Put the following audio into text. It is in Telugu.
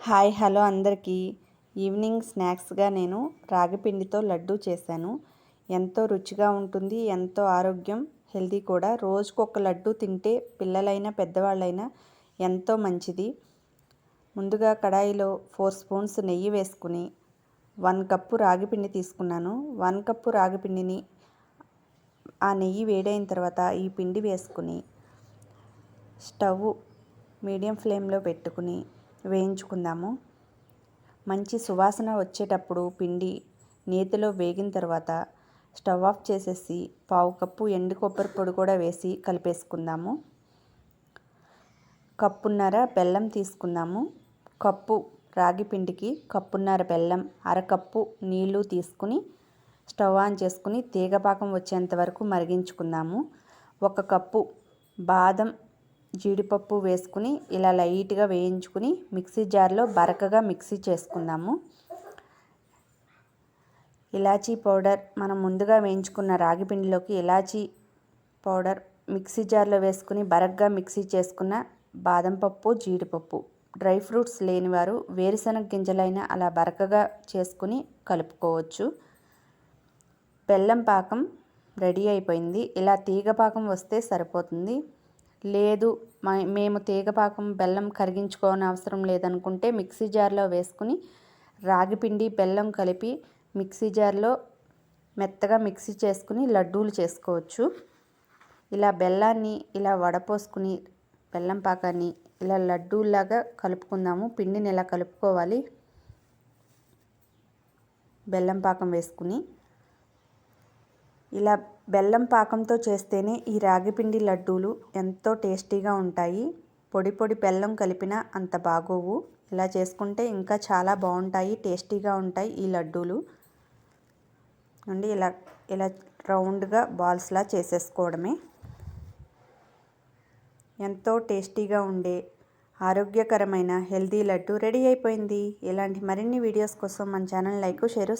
హాయ్ హలో అందరికీ. ఈవినింగ్ స్నాక్స్గా నేను రాగి పిండితో లడ్డు చేశాను. ఎంతో రుచిగా ఉంటుంది, ఎంతో ఆరోగ్యం, హెల్తీ కూడా. రోజుకొక లడ్డు తింటే పిల్లలైనా పెద్దవాళ్ళైనా ఎంతో మంచిది. ముందుగా కడాయిలో 4 స్పూన్స్ నెయ్యి వేసుకుని 1 కప్పు రాగి పిండి తీసుకున్నాను. 1 కప్పు రాగి పిండిని ఆ నెయ్యి వేడైన తర్వాత ఈ పిండి వేసుకుని స్టవ్ మీడియం ఫ్లేమ్లో పెట్టుకుని వేయించుకుందాము. మంచి సువాసన వచ్చేటప్పుడు పిండి నేతిలో వేగిన తర్వాత స్టవ్ ఆఫ్ చేసేసి 1/2 కప్పు ఎండు కొబ్బరి పొడి కూడా వేసి కలిపేసుకుందాము. కప్పున్నర బెల్లం తీసుకుందాము. కప్పు రాగి పిండికి కప్పున్నర బెల్లం, అరకప్పు నీళ్లు తీసుకుని స్టవ్ ఆన్ చేసుకుని తీగపాకం వచ్చేంత వరకు మరిగించుకుందాము. 1 కప్పు బాదం, జీడిపప్పు వేసుకుని ఇలా లైట్గా వేయించుకుని మిక్సీ జార్లో బరకగా మిక్సీ చేసుకుందాము. ఇలాచీ పౌడర్, మనం ముందుగా వేయించుకున్న రాగి పిండిలోకి ఇలాచీ పౌడర్ మిక్సీ జార్లో వేసుకుని బరకగా మిక్సీ చేసుకున్న బాదం పప్పు, జీడిపప్పు, డ్రై ఫ్రూట్స్ లేనివారు వేరుశనగ గింజలైనా అలా బరకగా చేసుకుని కలుపుకోవచ్చు. బెల్లం పాకం రెడీ అయిపోయింది. ఇలా తీగ పాకం వస్తే సరిపోతుంది. లేదు మేము తీగపాకం బెల్లం కరిగించుకోని అవసరం లేదనుకుంటే మిక్సీ జార్లో వేసుకుని రాగి పిండి బెల్లం కలిపి మిక్సీ జార్లో మెత్తగా మిక్సీ చేసుకుని లడ్డూలు చేసుకోవచ్చు. ఇలా బెల్లాన్ని ఇలా వడపోసుకుని బెల్లం పాకాన్ని ఇలా లడ్డూలాగా కలుపుకుందాము. పిండిని ఇలా కలుపుకోవాలి. బెల్లం పాకం వేసుకుని ఇలా బెల్లం పాకంతో చేస్తేనే ఈ రాగిపిండి లడ్డూలు ఎంతో టేస్టీగా ఉంటాయి. పొడి పొడి బెల్లం కలిపినా అంత బాగోవు. ఇలా చేసుకుంటే ఇంకా చాలా బాగుంటాయి, టేస్టీగా ఉంటాయి ఈ లడ్డూలు. అండి ఇలా ఇలా రౌండ్గా బాల్స్లా చేసేసుకోవడమే. ఎంతో టేస్టీగా ఉండే ఆరోగ్యకరమైన హెల్తీ లడ్డు రెడీ అయిపోయింది. ఇలాంటి మరిన్ని వీడియోస్ కోసం మన ఛానల్ లైక్, షేర్